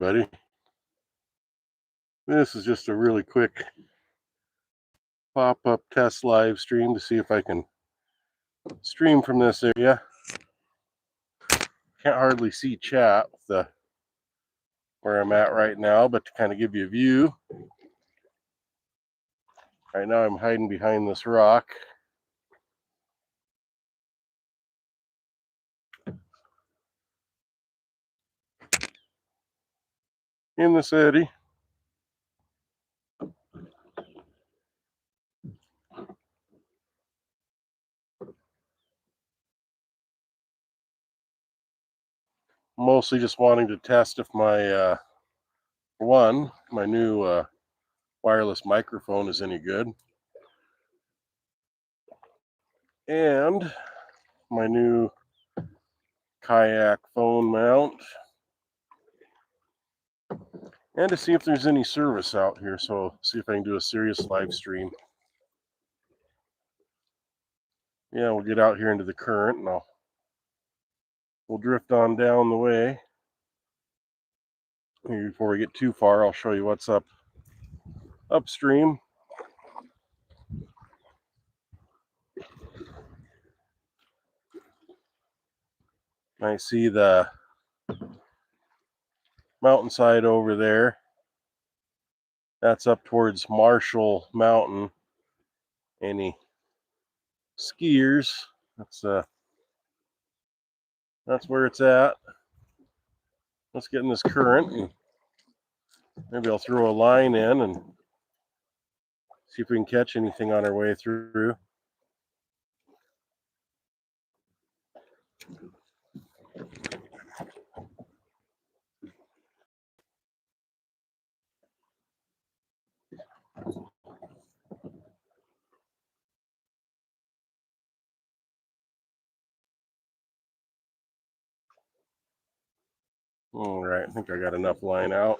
Buddy, this is just a really quick pop-up test live stream to see if I can stream from this area. Can't hardly see chat with where I'm at right now, but to kind of give you a view, right now I'm hiding behind this rock. In this eddy. Mostly just wanting to test if my my new wireless microphone is any good, and my new kayak phone mount, and to see if there's any service out here. So see if I can do a serious live stream. Yeah, we'll get out here into the current and we'll drift on down the way. Maybe before we get too far, I'll show you what's upstream. I see the mountainside over there. That's up towards Marshall Mountain. Any skiers? That's where it's at. Let's get in this current and maybe I'll throw a line in and see if we can catch anything on our way through. All right, I think I got enough line out.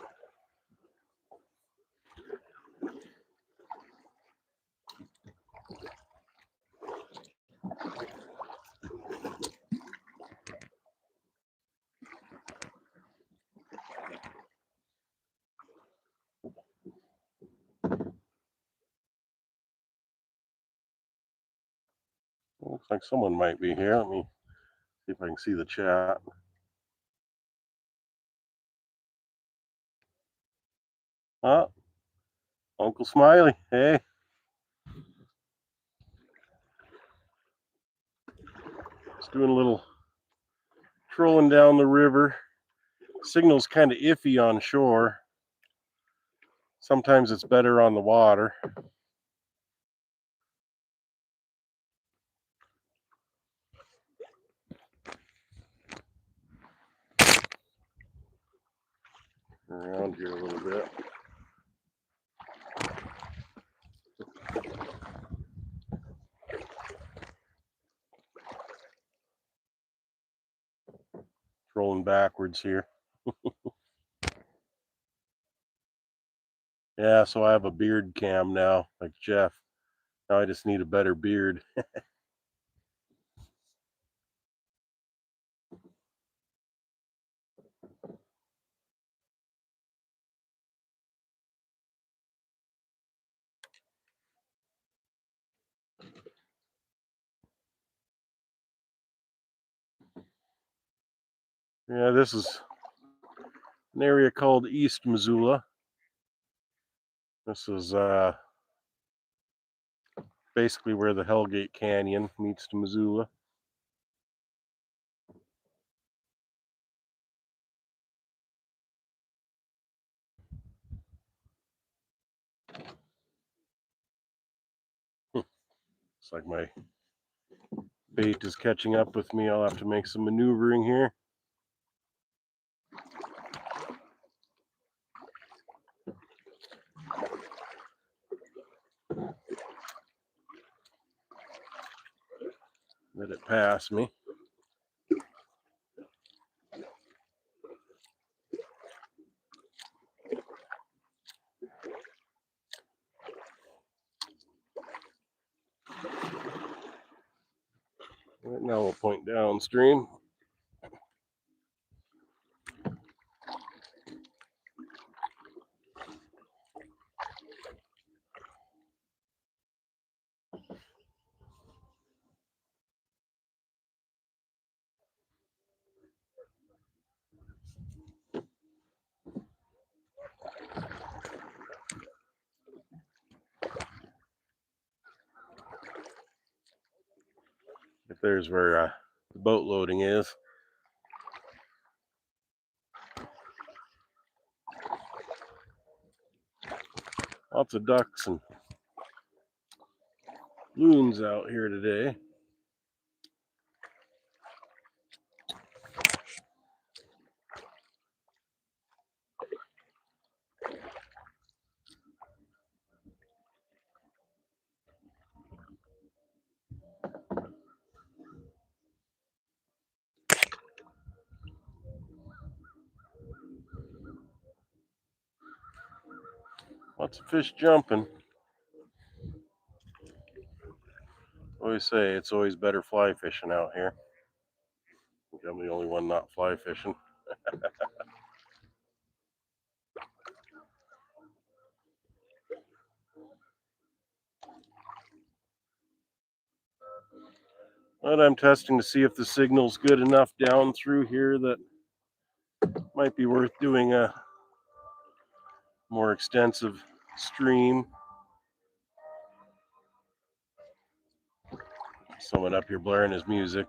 Looks like someone might be here. Let me see if I can see the chat. Uncle Smiley, hey. Just doing a little trolling down the river. Signal's kind of iffy on shore. Sometimes it's better on the water. Around here a little bit. Rolling backwards here. Yeah, so I have a beard cam now, like Jeff. Now I just need a better beard. Yeah, this is an area called East Missoula. This is basically where the Hellgate Canyon meets to Missoula. Looks like my bait is catching up with me. I'll have to make some maneuvering here. Let it pass me. Right now we'll point downstream. There's where the boat loading is. Lots of ducks and loons out here today. Lots of fish jumping. Always say it's always better fly fishing out here. I think I'm the only one not fly fishing. But I'm testing to see if the signal's good enough down through here that might be worth doing a more extensive stream. Someone up here blaring his music.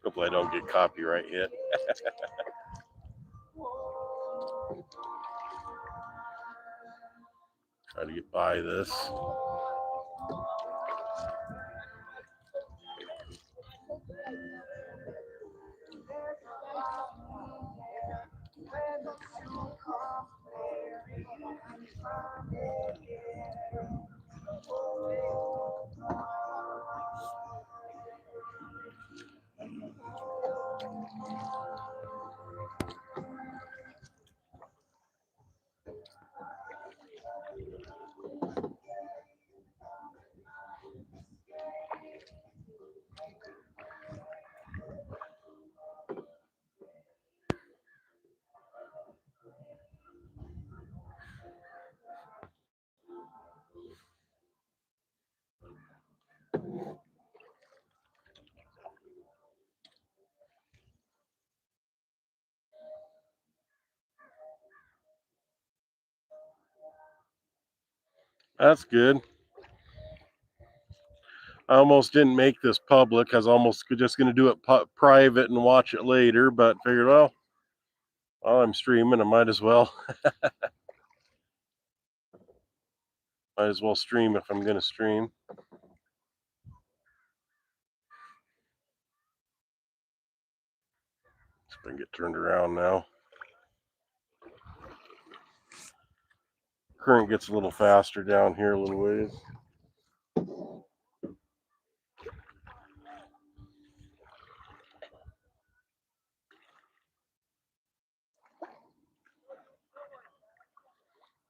Hopefully I don't get copyright hit. Try to get by this. That's good. I almost didn't make this public. I was almost just going to do it private and watch it later, but figured, well, while I'm streaming, I might as well. Might as well stream if I'm going to stream. So I can get turned around now. Current gets a little faster down here a little ways.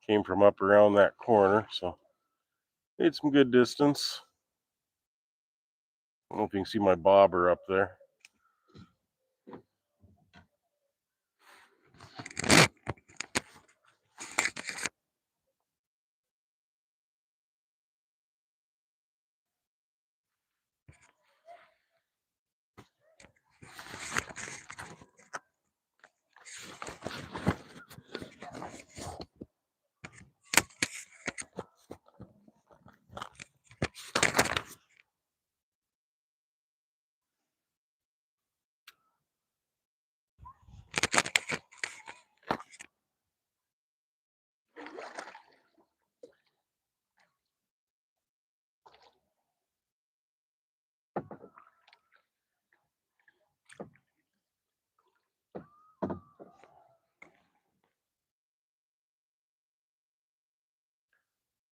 Came from up around that corner, so made some good distance. I don't know if you can see my bobber up there.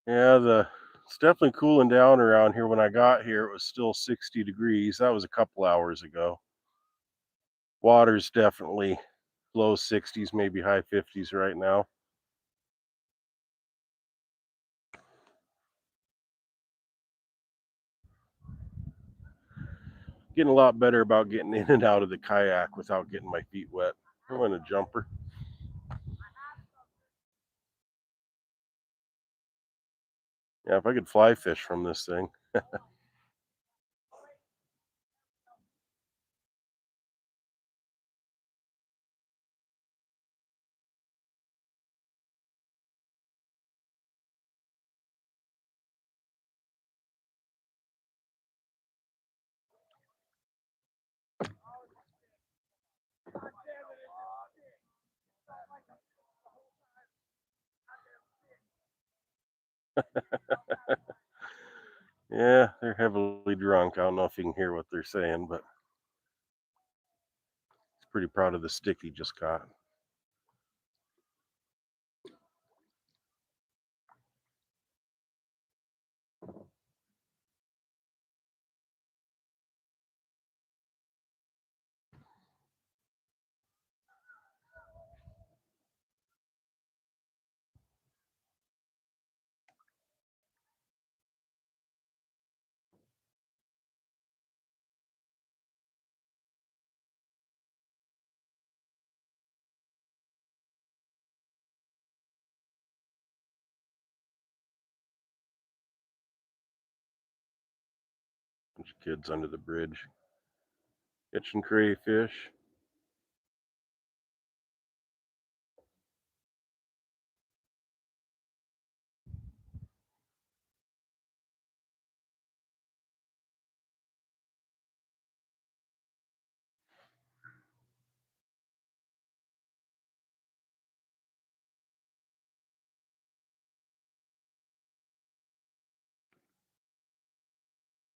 Yeah, it's definitely cooling down around here. When I got here, it was still 60 degrees. That was a couple hours ago. Water's definitely low 60s, maybe high 50s right now. getting a lot better about getting in and out of the kayak without getting my feet wet. I want a jumper. Yeah, if I could fly fish from this thing. Yeah, they're heavily drunk. I don't know if you can hear what they're saying, but he's pretty proud of the stick he just caught. Bunch of kids under the bridge catching crayfish.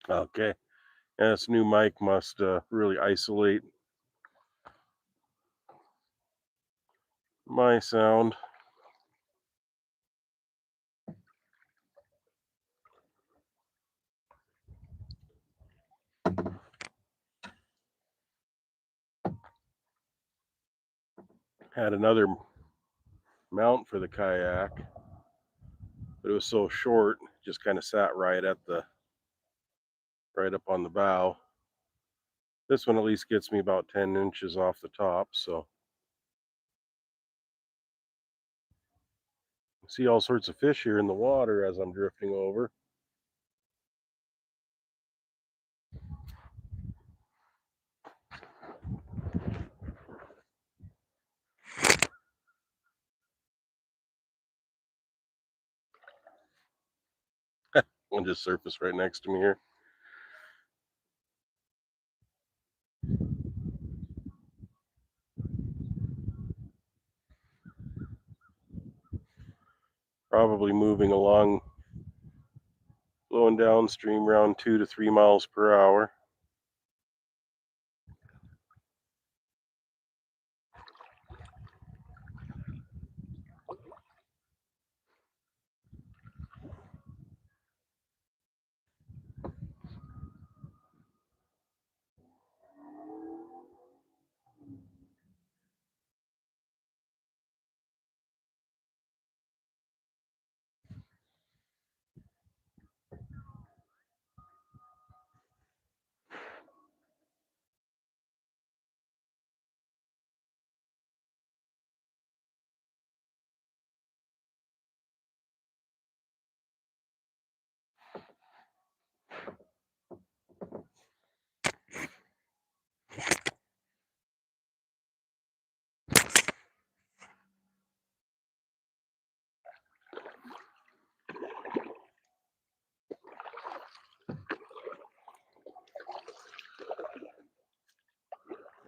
Okay, and this new mic must really isolate my sound. Had another mount for the kayak, but it was so short, just kind of sat right up on the bow. This one at least gets me about 10 inches off the top, so see all sorts of fish here in the water as I'm drifting over. One just surfaced right next to me here. Probably moving along, flowing downstream around 2 to 3 miles per hour.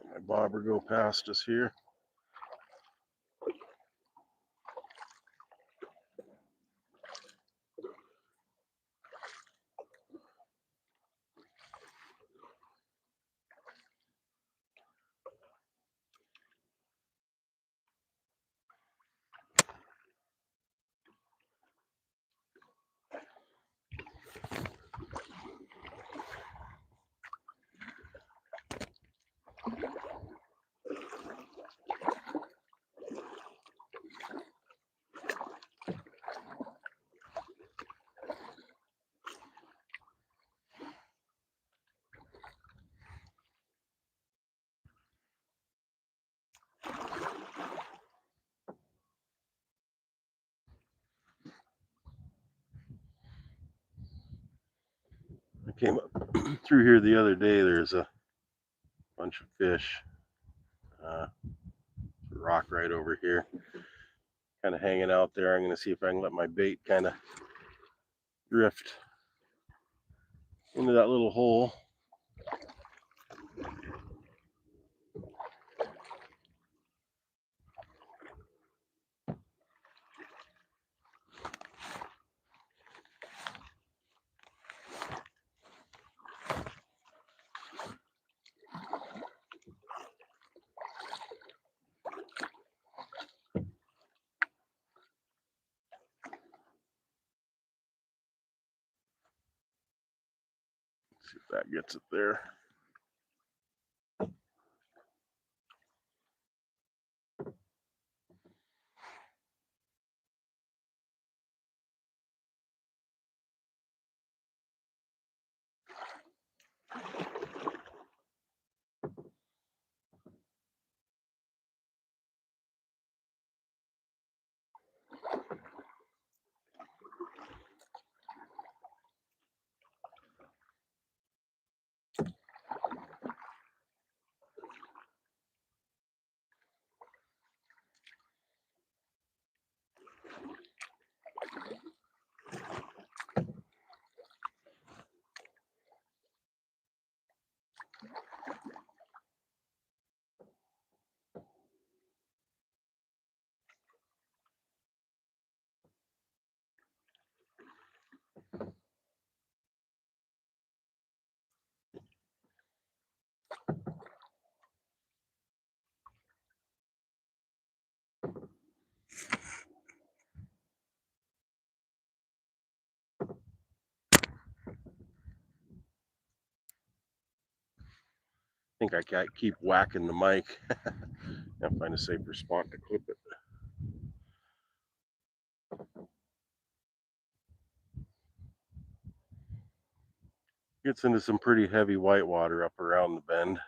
My bobber go past us here. Came up through here the other day. There's a bunch of fish. Rock right over here, kind of hanging out there. I'm going to see if I can let my bait kind of drift into that little hole. See if that gets it there. I think I can't keep whacking the mic. I'll find a safer spot to clip it. Gets into some pretty heavy whitewater up around the bend.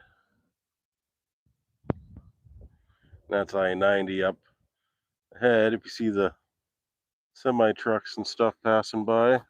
That's I-90 up ahead. If you see the semi trucks and stuff passing by.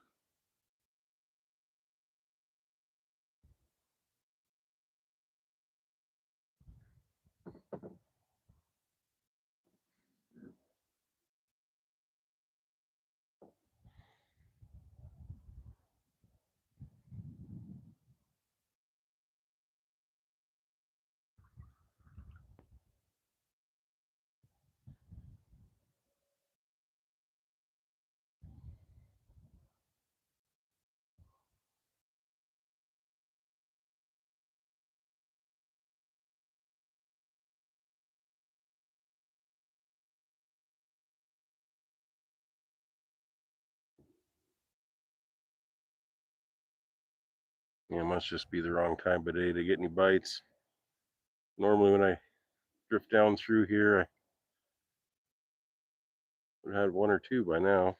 Yeah, it must just be the wrong time of day to get any bites. Normally when I drift down through here, I would have had one or two by now.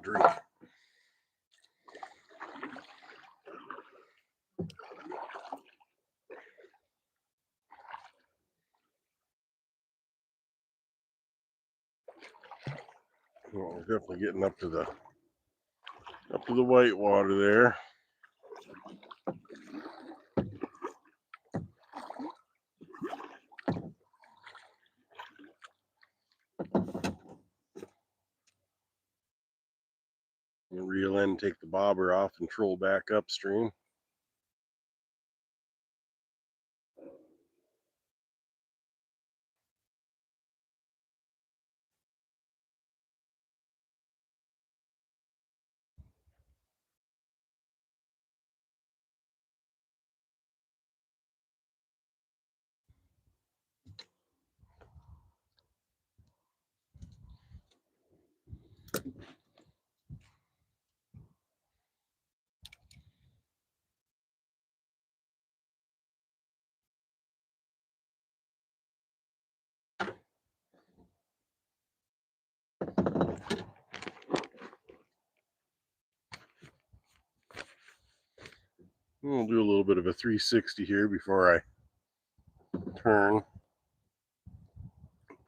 Drink. Well, we're definitely getting up to the white water there. Reel in, take the bobber off, and troll back upstream. We'll do a little bit of a 360 here before I turn.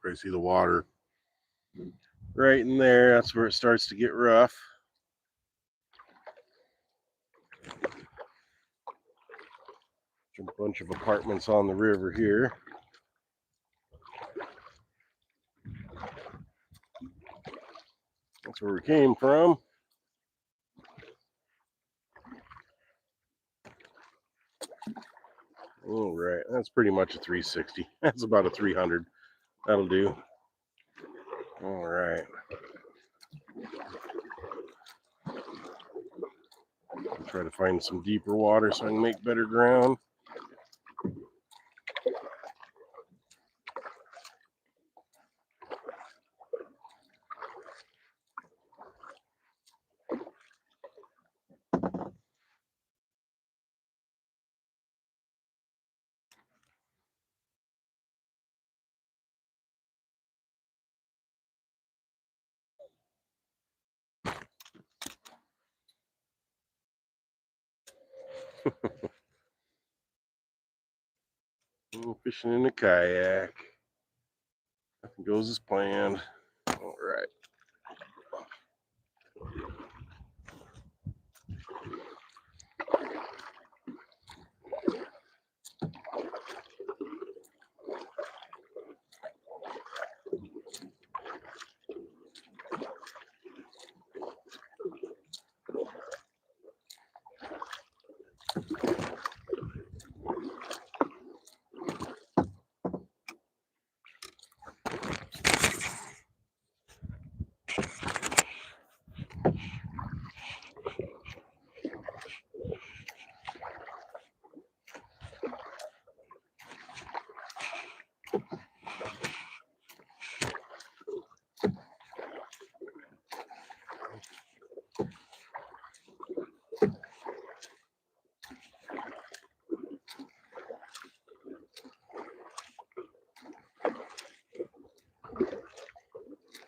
Probably see the water right in there. That's where it starts to get rough. A bunch of apartments on the river here. That's where we came from. All right, that's pretty much a 360. That's about a 300. That'll do. All right. Try to find some deeper water so I can make better ground. Fishing in a kayak. Nothing goes as planned. All right.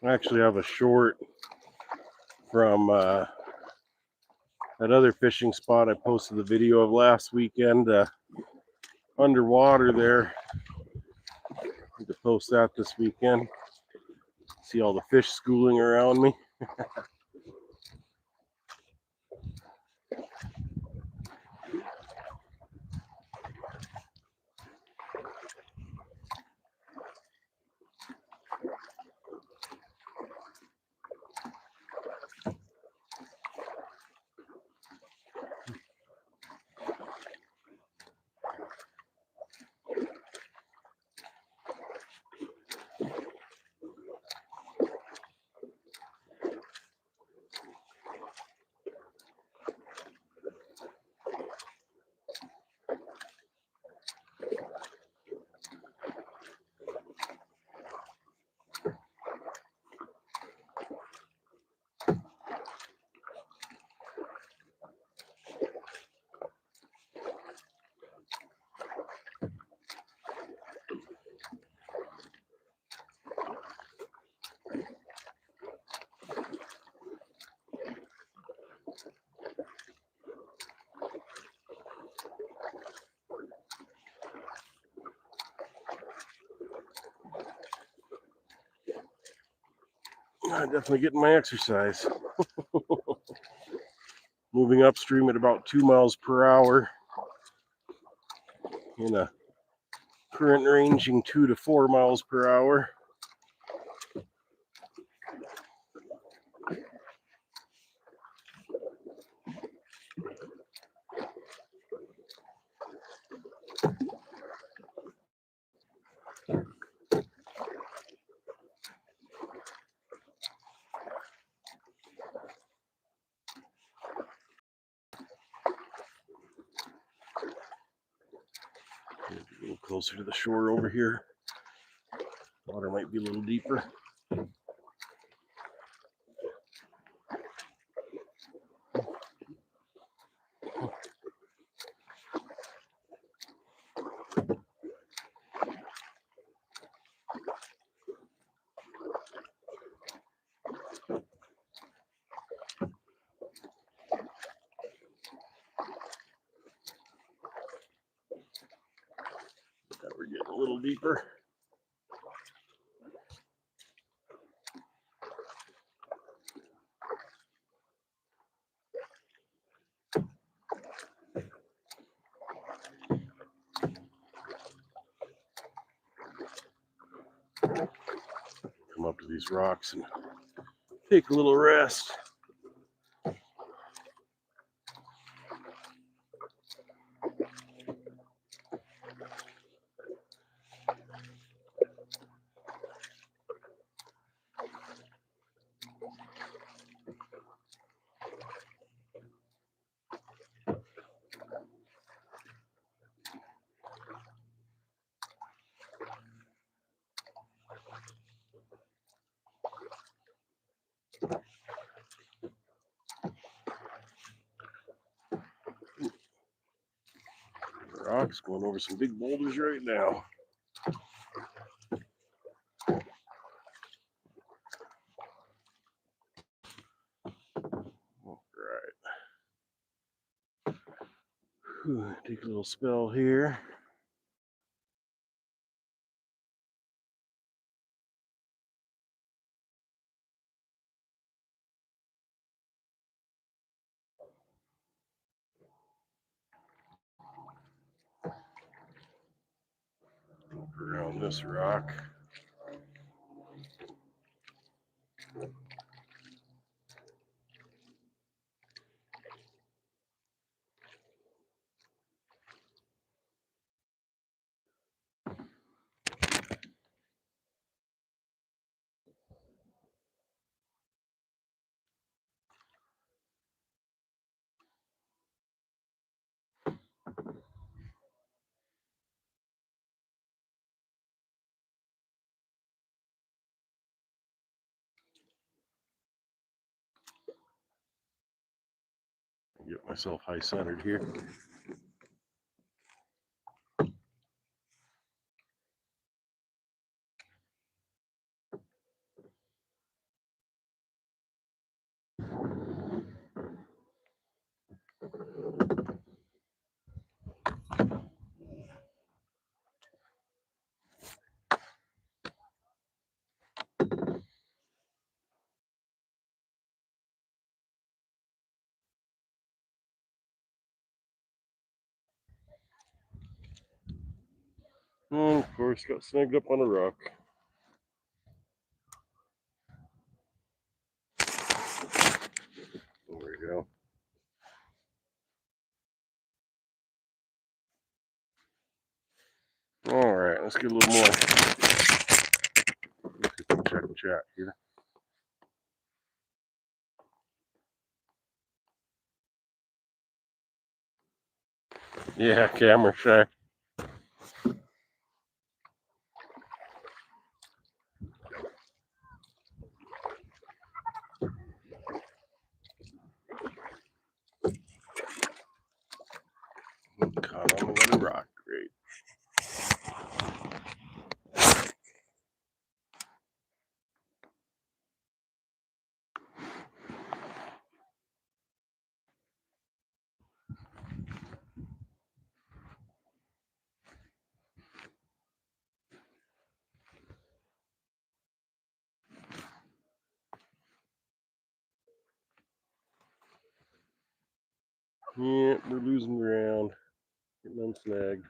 I actually have a short from that other fishing spot I posted the video of last weekend, underwater there. I need to post that this weekend. See all the fish schooling around me. I'm definitely getting my exercise. Moving upstream at about 2 miles per hour in a current ranging 2 to 4 miles per hour. A little closer to the shore over here. Water might be a little deeper. We're getting a little deeper. Come up to these rocks and take a little rest. Rocks going over some big boulders right now. All right. Take a little spell here. Around this rock. Get myself high centered here. And of course, got snagged up on a rock. There we go. All right, let's get a little more. Let's get some chat here. Yeah, camera shy. Caught on another rock. Great. Yeah, we're losing ground. Getting unsnagged.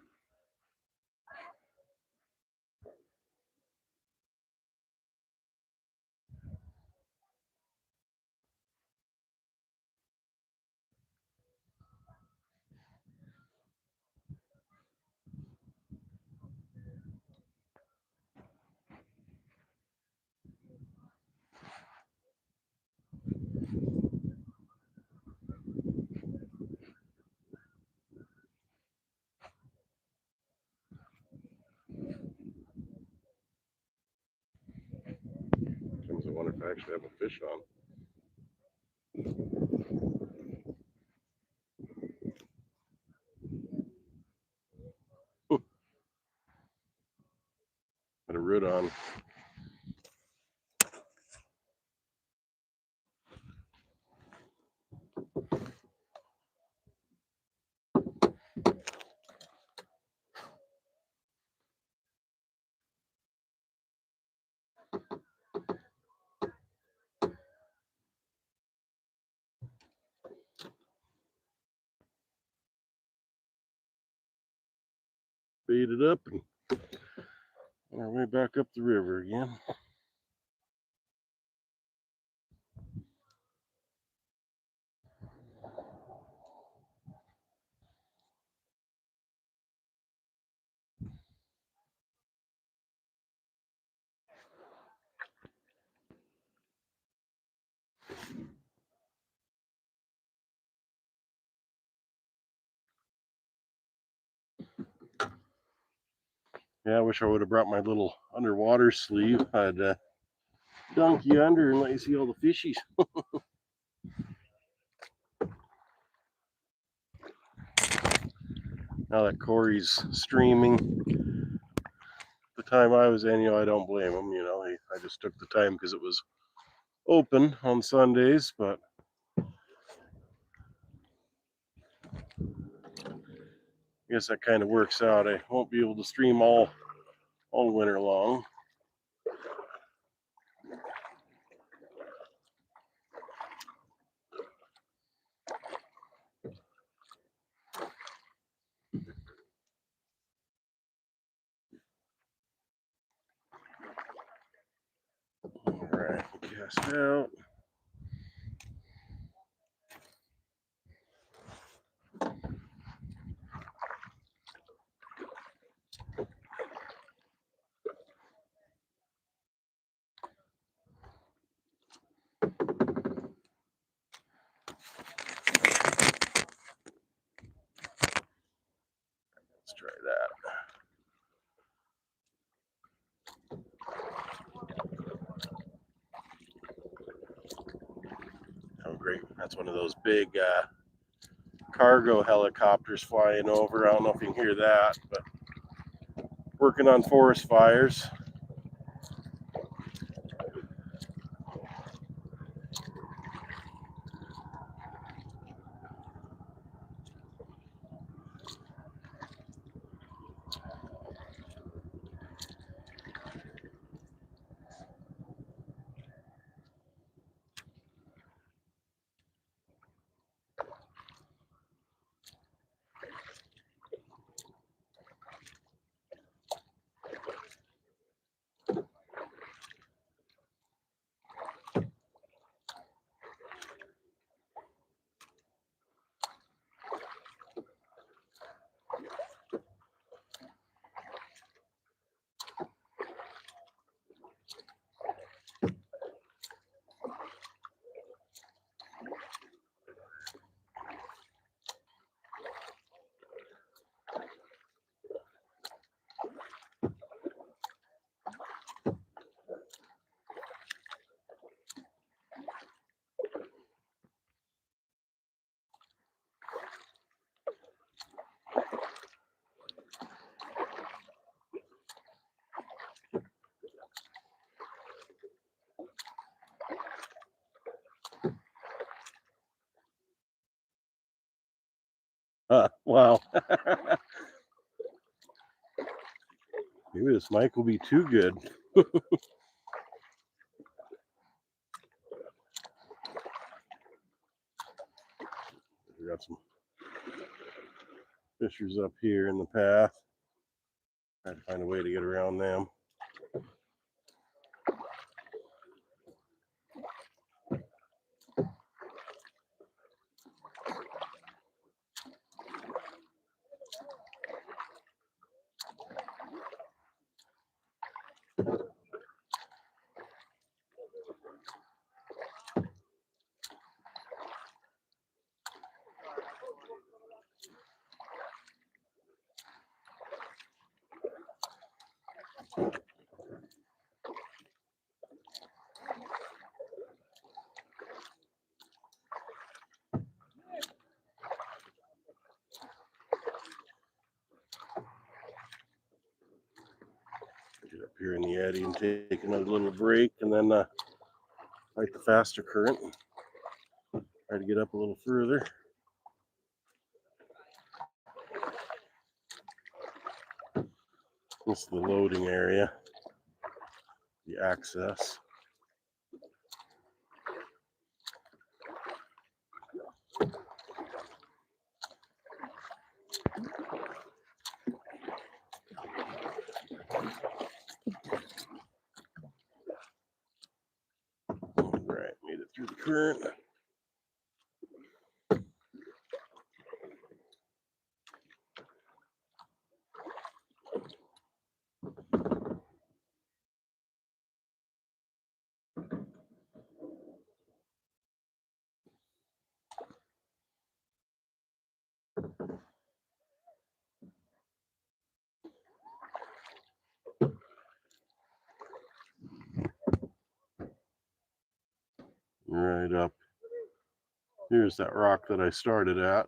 Sometimes I wonder if I actually have a fish on. Had a root on. Bait it up and on our way back up the river again. Yeah, I wish I would have brought my little underwater sleeve. I'd dunk you under and let you see all the fishies. Now that Corey's streaming, the time I was in, I don't blame him. I just took the time because it was open on Sundays, but I guess that kind of works out. I won't be able to stream all winter long. All right, cast out. Let's try that. Oh, great. That's one of those big cargo helicopters flying over. I don't know if you can hear that, but working on forest fires. Wow. Maybe this mic will be too good. We got some Fishers up here in the path. Try to find a way to get around them. Get up here in the eddy and take another little break, and then fight the faster current. Try to get up a little further. This is the loading area, the access. All right, made it through the current. Right up. Here's that rock that I started at.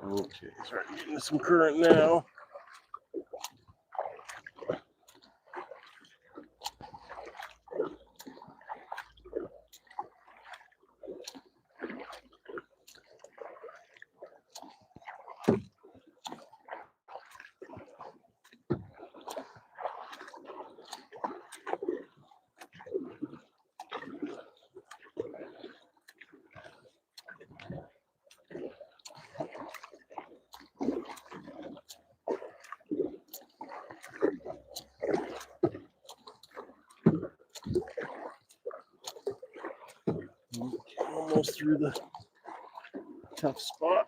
Okay, starting getting some current now. Almost through the tough spot.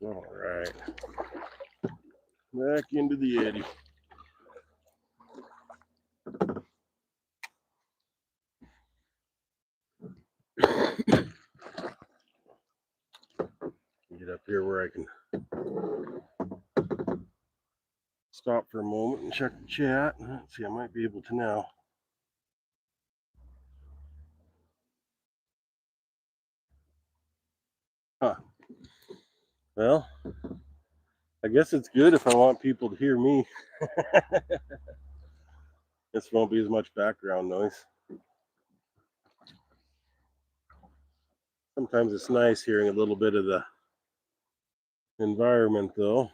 All right, back into the eddy. Get up here where I can stop for a moment and check the chat. Let's see, I might be able to now. Huh. Well, I guess it's good if I want people to hear me. This won't be as much background noise. Sometimes it's nice hearing a little bit of the environment, though.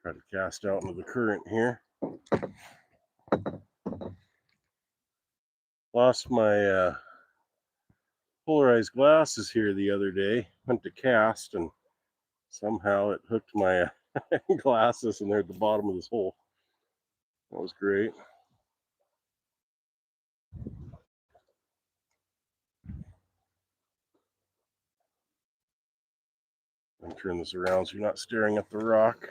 Try to cast out into the current here. Lost my polarized glasses here the other day. Went to cast and somehow it hooked my glasses and they're at the bottom of this hole. That was great. And turn this around so you're not staring at the rock.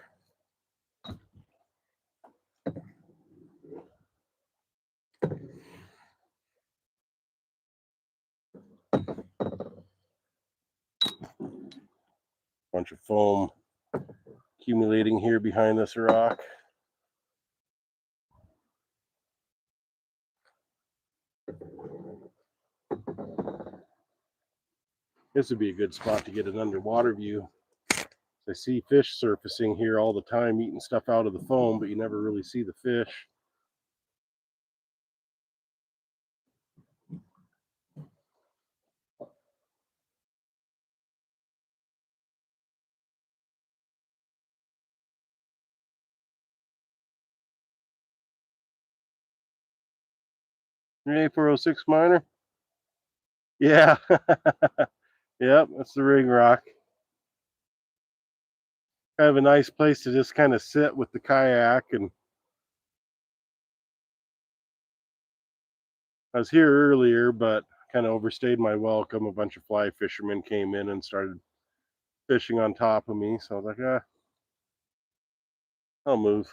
Bunch of foam accumulating here behind this rock. This would be a good spot to get an underwater view. I see fish surfacing here all the time, eating stuff out of the foam, but you never really see the fish. Your A406 miner? Yeah. Yep, that's the ring rock. Kind of a nice place to just kind of sit with the kayak. And I was here earlier, but kind of overstayed my welcome. A bunch of fly fishermen came in and started fishing on top of me. So I was like, I'll move.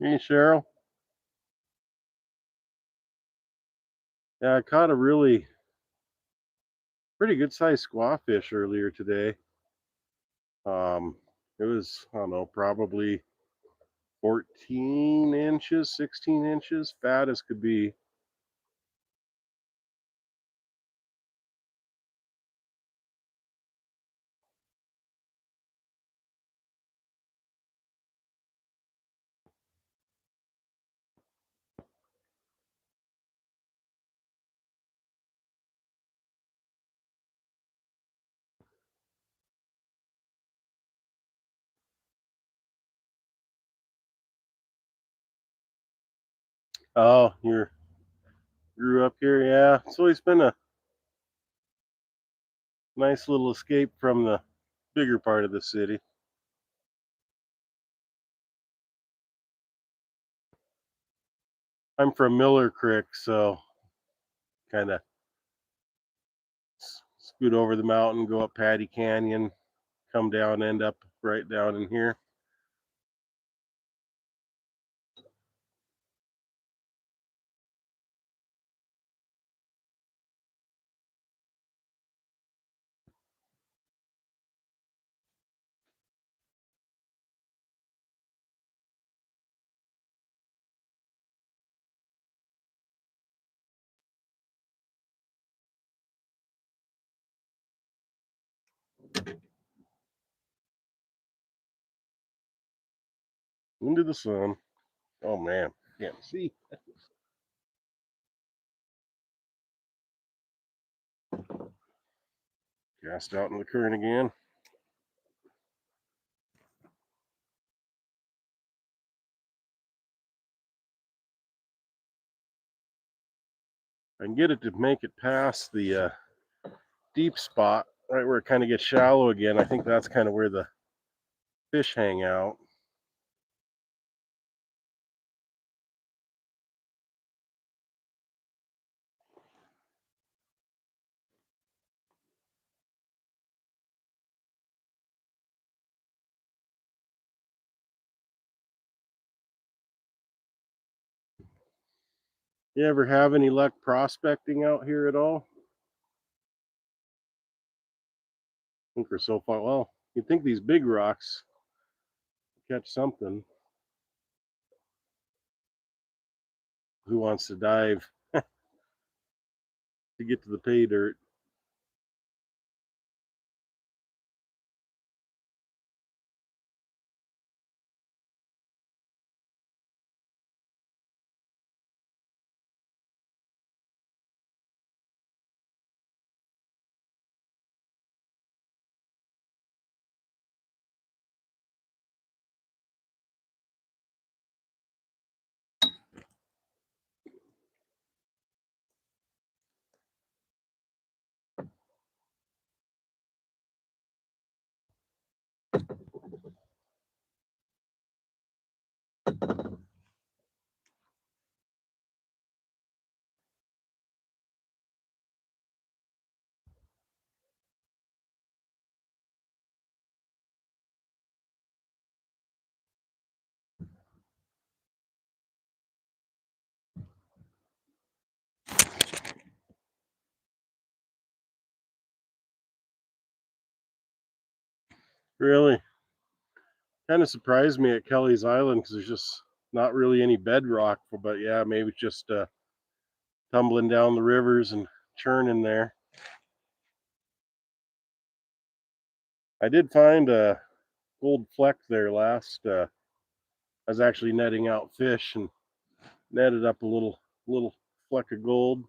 Hey, Cheryl. Yeah, I caught a really pretty good sized squawfish earlier today. It was, I don't know, probably 14 inches, 16 inches, fat as could be. Oh, you grew up here? Yeah, it's always been a nice little escape from the bigger part of the city. I'm from Miller Creek, so kind of scoot over the mountain, go up Patty Canyon, come down, end up right down in here. Into the sun. Oh man, can't see. Cast out in the current again. I can get it to make it past the deep spot, right where it kind of gets shallow again. I think that's kind of where the fish hang out. You ever have any luck prospecting out here at all? I think we're so far. Well, you'd think these big rocks catch something. Who wants to dive to get to the pay dirt? Really, kind of surprised me at Kelly's Island because there's just not really any bedrock. But yeah, maybe just tumbling down the rivers and churning there. I did find a gold fleck there last. I was actually netting out fish and netted up a little fleck of gold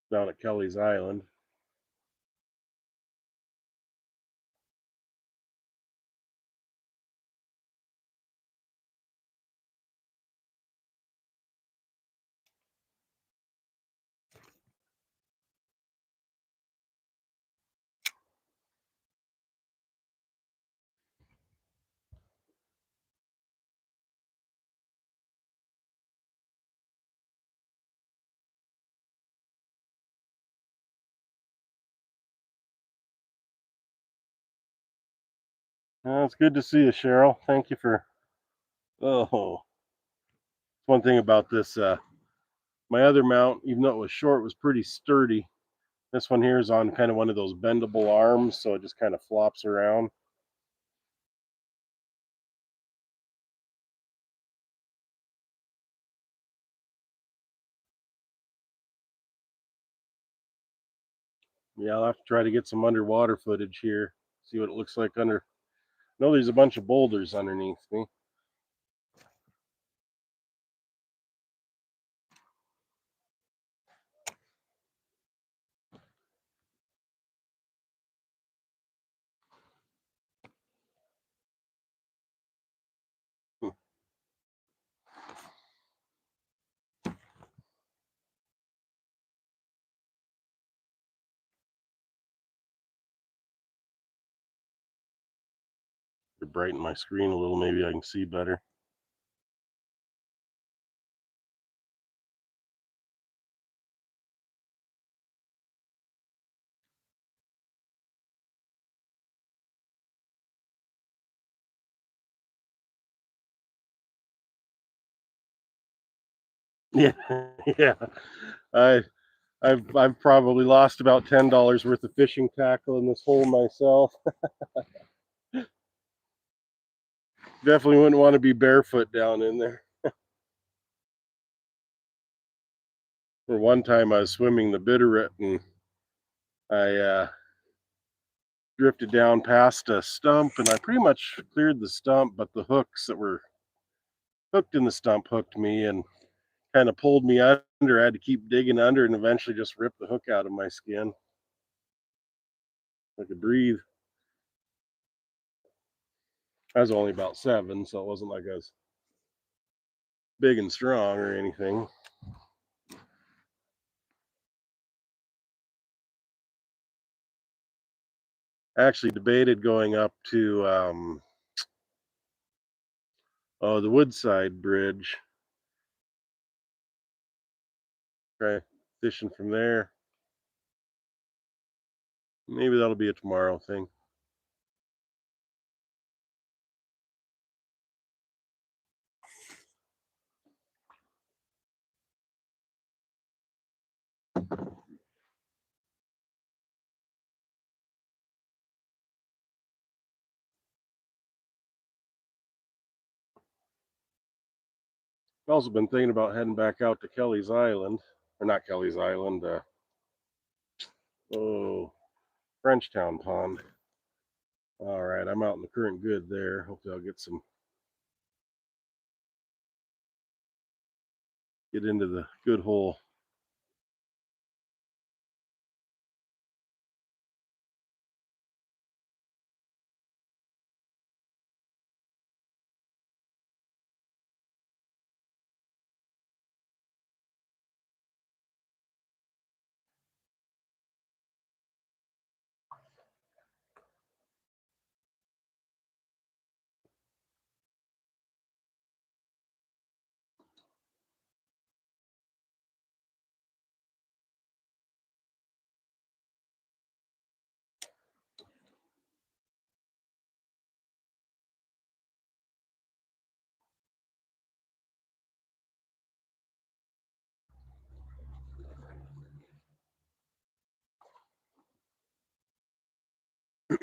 down at Kelly's Island. It's good to see you, Cheryl. Thank you for. Oh, one thing about this, my other mount, even though it was short, was pretty sturdy. This one here is on kind of one of those bendable arms, so it just kind of flops around. Yeah, I'll have to try to get some underwater footage here, see what it looks like under. No, there's a bunch of boulders underneath me. To brighten my screen a little, maybe I can see better. Yeah, yeah. I I've probably lost about $10 worth of fishing tackle in this hole myself. Definitely wouldn't want to be barefoot down in there. For one time, I was swimming the Bitterroot and I drifted down past a stump and I pretty much cleared the stump, but the hooks that were hooked in the stump hooked me and kind of pulled me under. I had to keep digging under and eventually just ripped the hook out of my skin. I could breathe. I was only about 7, so it wasn't like I was big and strong or anything. I actually debated going up to the Woodside Bridge, try fishing from there. Maybe that'll be a tomorrow thing. I've also been thinking about heading back out to Kelly's Island, or not Kelly's Island. Frenchtown Pond. All right, I'm out in the current good there. Hopefully, I'll get into the good hole.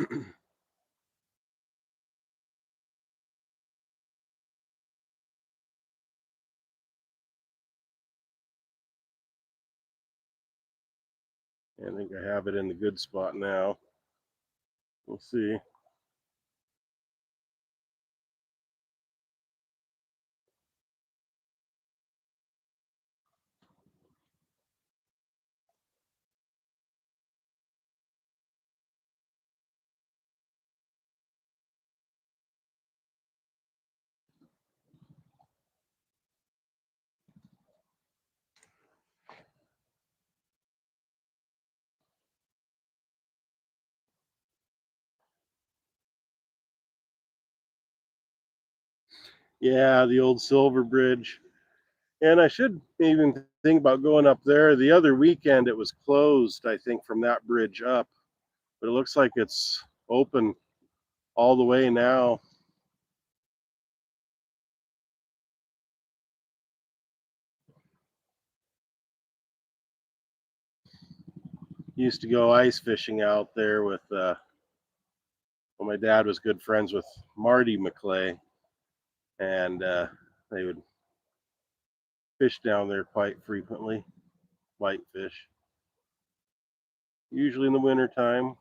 I think I have it in the good spot now. We'll see. Yeah, the old Silver Bridge. And I should even think about going up there. The other weekend it was closed, I think, from that bridge up. But it looks like it's open all the way now. Used to go ice fishing out there with, well, my dad was good friends with Marty McClay, and they would fish down there quite frequently, whitefish, usually in the wintertime.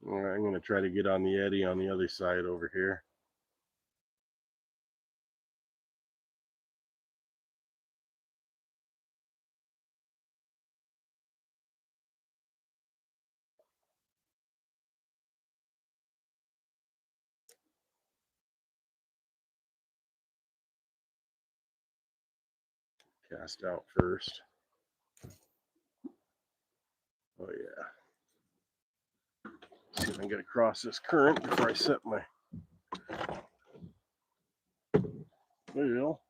All right, I'm going to try to get on the eddy on the other side over here. Cast out first. Oh yeah. See if I can get across this current before I set my. There you go.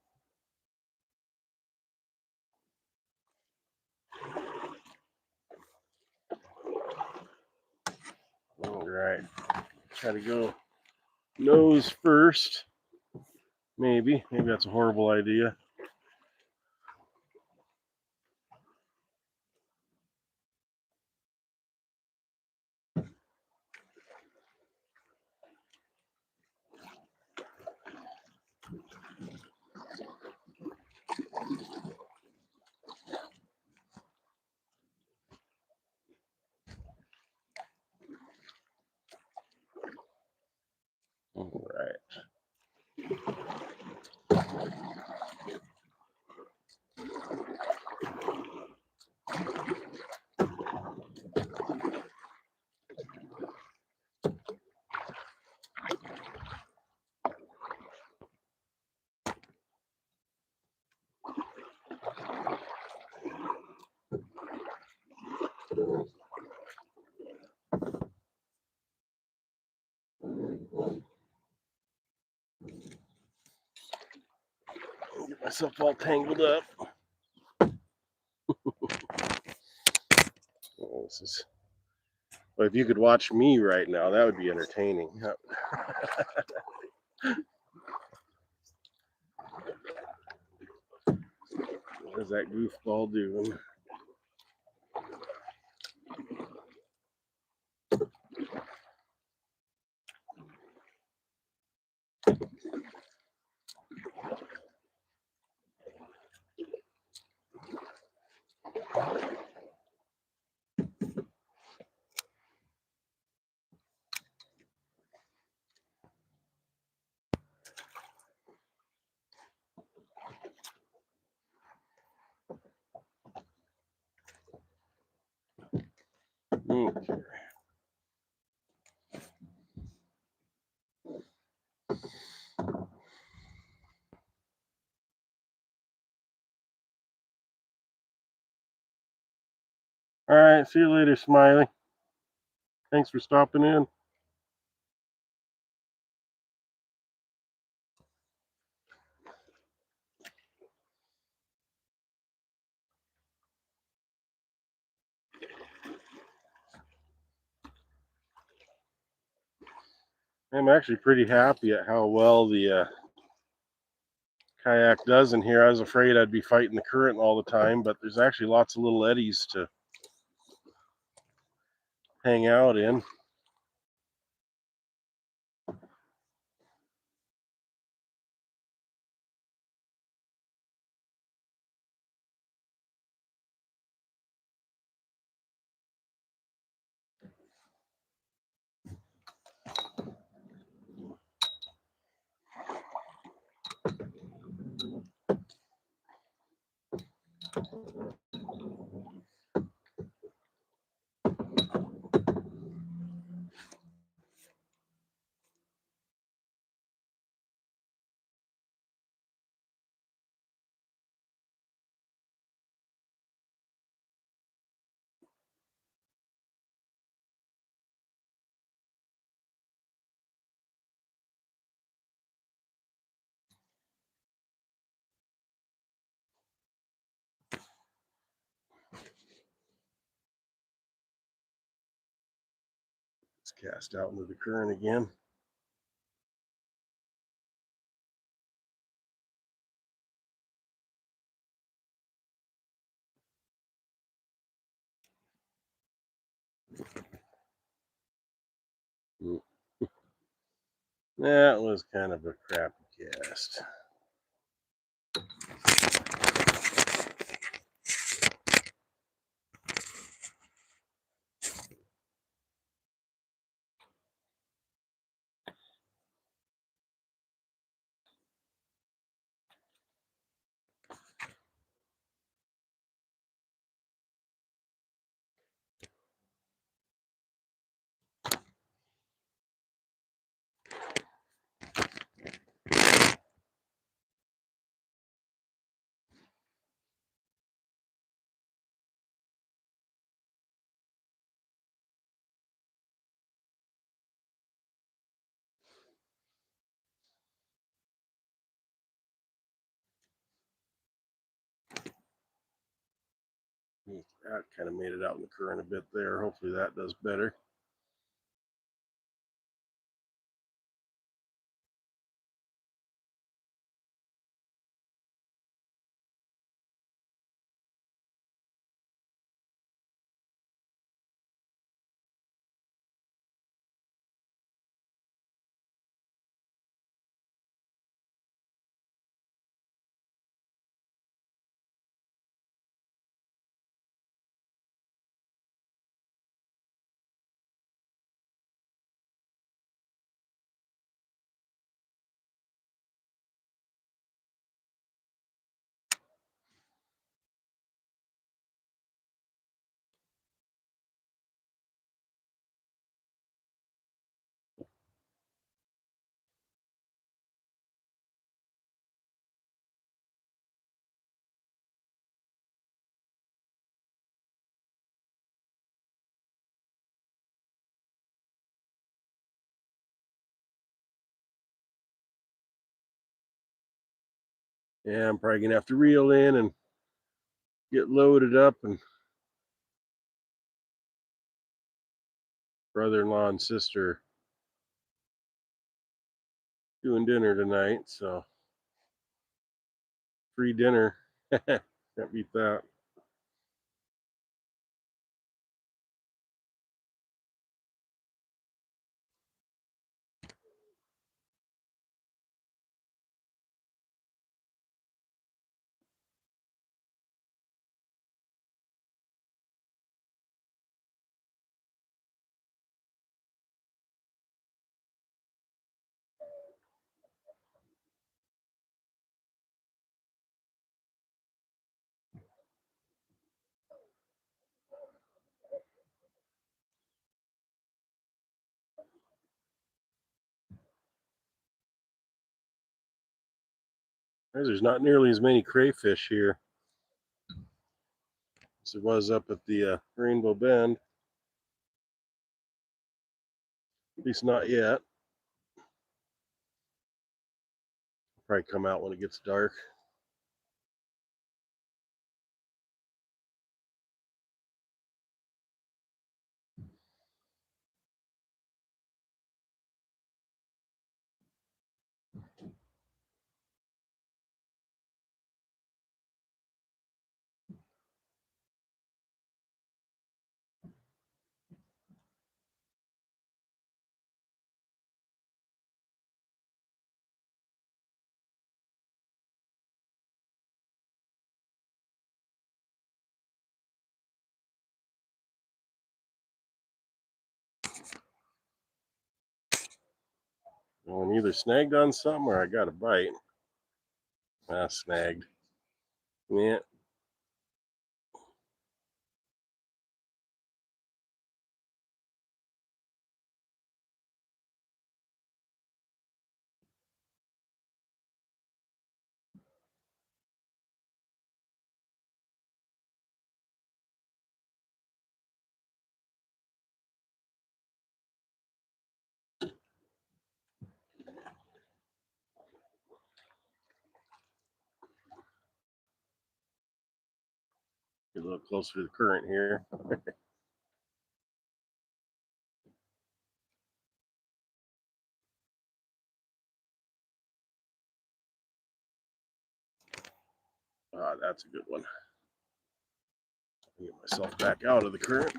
All right. Try to go nose first. Maybe that's a horrible idea. All right. Get myself all tangled up. Oh, this is. But if you could watch me right now, that would be entertaining. What is that goofball doing? Okay. All right, see you later, Smiley. Thanks for stopping in. I'm actually pretty happy at how well the kayak does in here. I was afraid I'd be fighting the current all the time, but there's actually lots of little eddies to hang out in. Let's cast out into the current again. That was kind of a crappy cast. That kind of made it out in the current a bit there. Hopefully that does better. Yeah, I'm probably gonna have to reel in and get loaded up, and brother-in-law and sister doing dinner tonight, so free dinner. Can't beat that. There's not nearly as many crayfish here. as there was up at the Rainbow Bend. At least not yet. Probably come out when it gets dark. I'm either snagged on something or I got a bite. Snagged. Yeah. Get a little closer to the current here. That's a good one. Get myself back out of the current.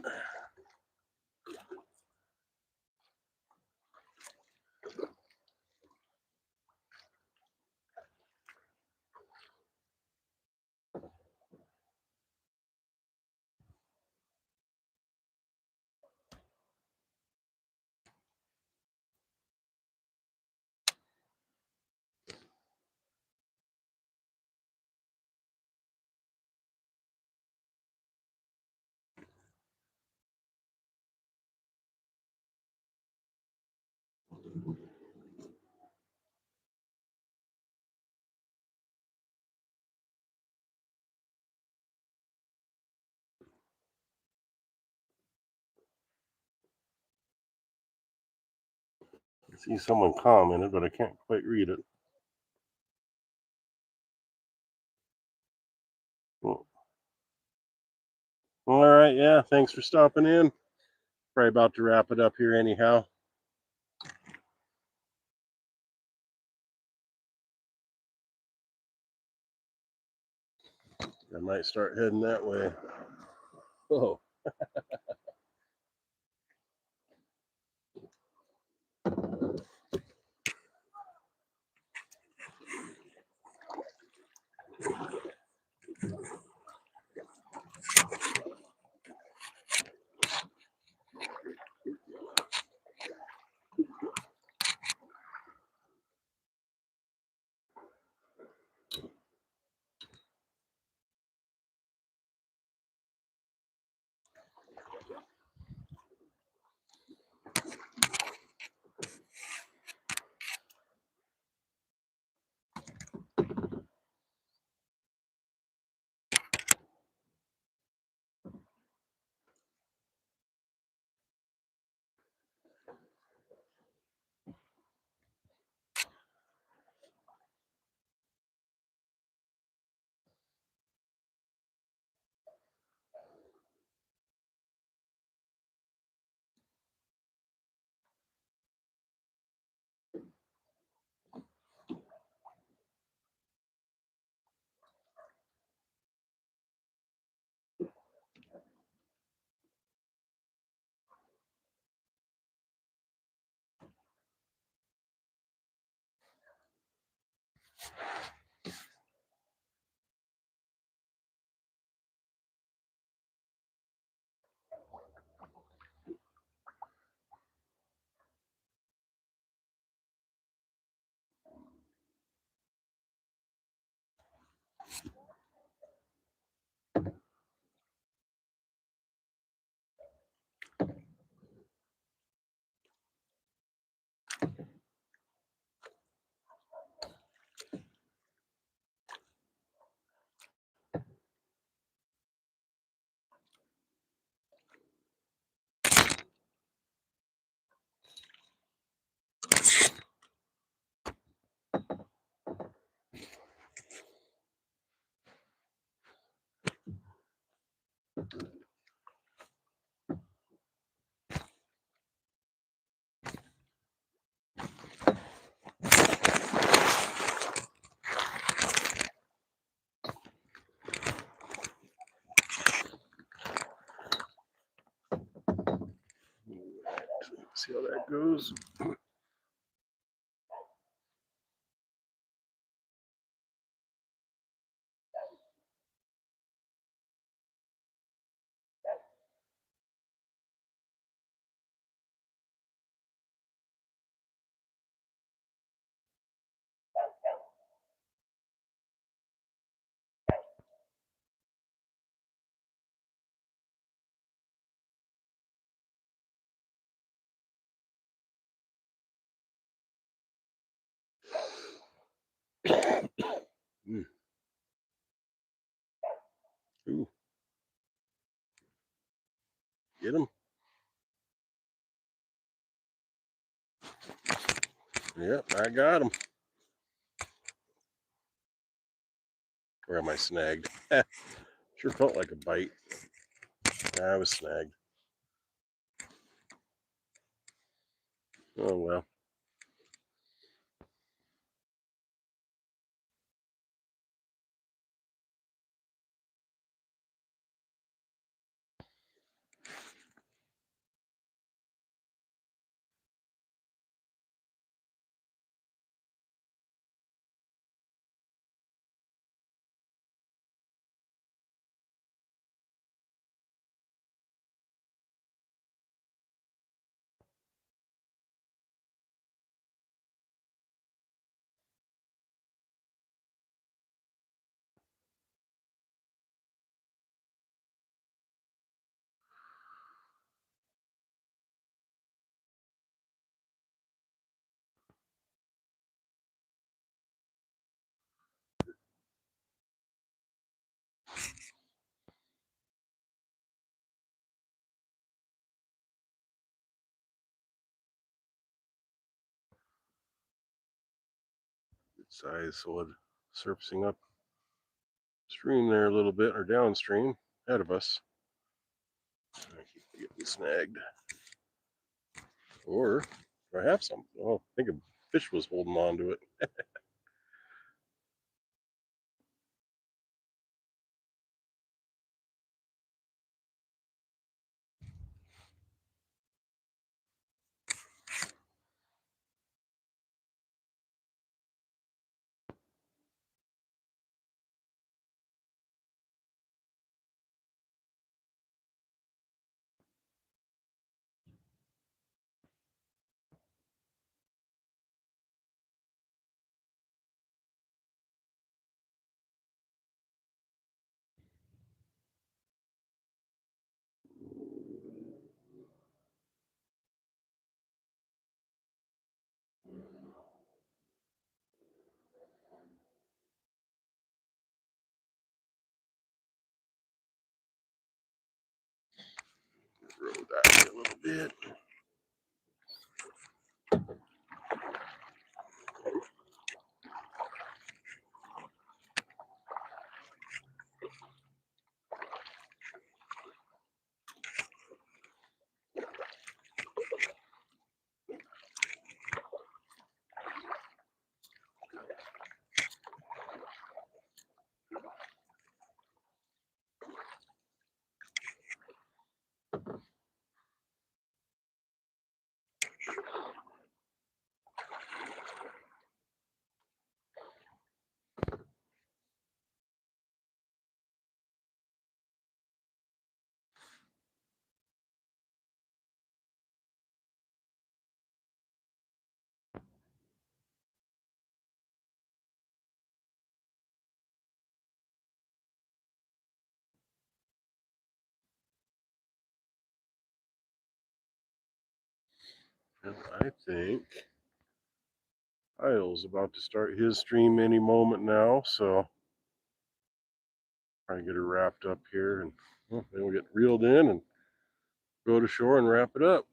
I see someone commented, but I can't quite read it. Well, all right, yeah, thanks for stopping in. Probably about to wrap it up here anyhow. I might start heading that way. Oh. See how that goes. Ooh. Get him. Yep, I got him. Where am I snagged? Sure felt like a bite. I was snagged. Oh well. Good size sword surfacing up stream there a little bit, or downstream ahead of us. I keep getting snagged. Or do I have something? Oh, I think a fish was holding on to it. Throw that a little bit. And I think Kyle's about to start his stream any moment now, so try to get her wrapped up here, and then we'll get reeled in and go to shore and wrap it up.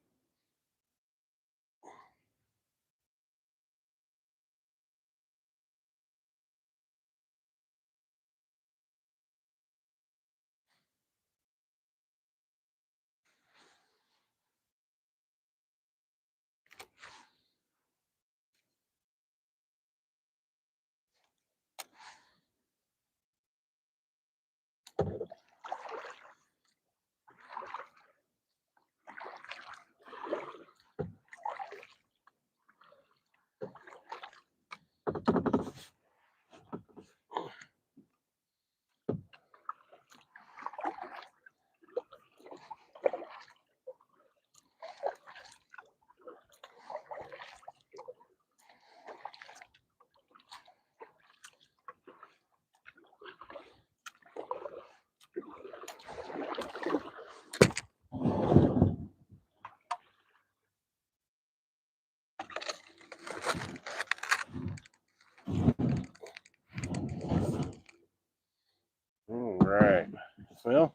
Well,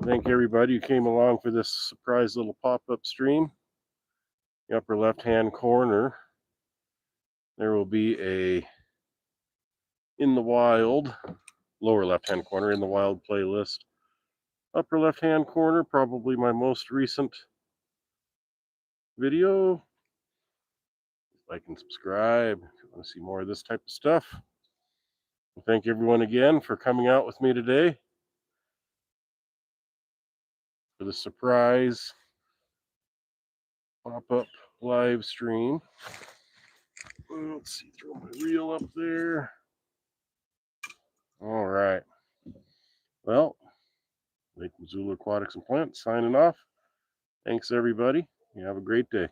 thank everybody who came along for this surprise little pop-up stream. The upper left-hand corner, there will be a In the Wild, lower left-hand corner, In the Wild playlist. Upper left-hand corner, probably my most recent video. Like and subscribe if you want to see more of this type of stuff. Thank everyone again for coming out with me today for the surprise pop-up live stream. Let's see, throw my reel up there. All right. Well, Lake Missoula Aquatics and Plants signing off. Thanks, everybody. You have a great day.